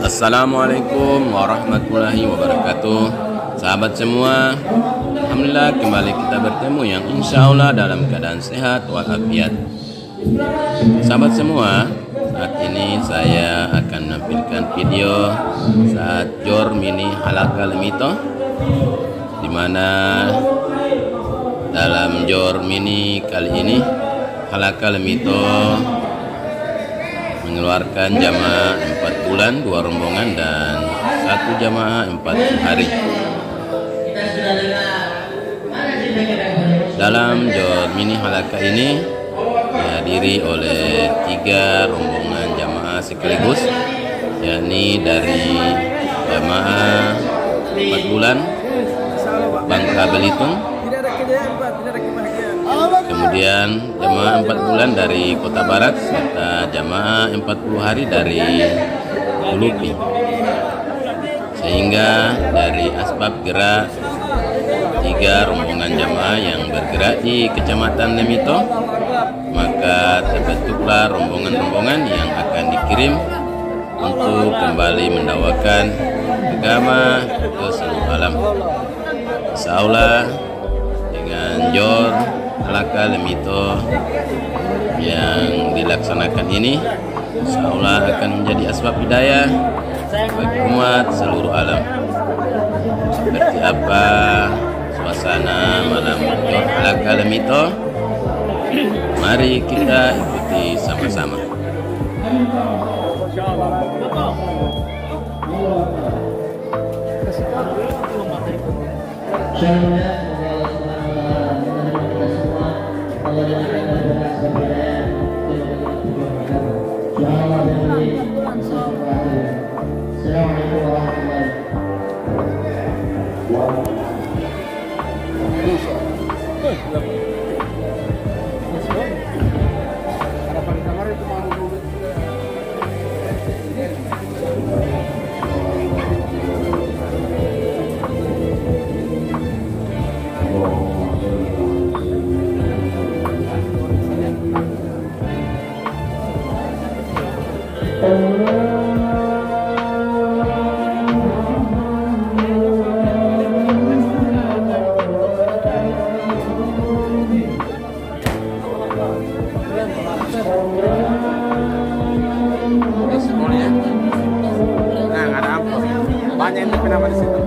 Assalamualaikum warahmatullahi wabarakatuh. Sahabat semua, alhamdulillah kembali kita bertemu yang insya Allah dalam keadaan sehat walafiat. Sahabat semua, saat ini saya akan menampilkan video saat Jor Mini Halaka Lemito, di mana dalam Jor Mini kali ini Halaka Lemito mengeluarkan jamaah 4 bulan 2 rombongan dan 1 jamaah 40 hari. Dalam Jor Mini Halaka ini dihadiri oleh 3 rombongan jamaah sekaligus, yakni dari jamaah 4 bulan Bangka Belitung, kemudian jamaah 4 bulan dari Kota Barat, serta jamaah 40 hari dari Ulupi. Sehingga dari asbab gerak 3 rombongan jamaah yang bergerak di Kecamatan Lemito, maka terbentuklah rombongan-rombongan yang akan dikirim untuk kembali mendakwakan agama ke seluruh alam. Insyaallah dengan Jor Halaka Lemito yang dilaksanakan ini, insyaallah akan menjadi asbab hidayah bagi umat seluruh alam. Seperti apa suasana malam Jor Halaka Lemito? Mari kita ikuti sama-sama. Nah, ada apa? Banyak yang nama di situ.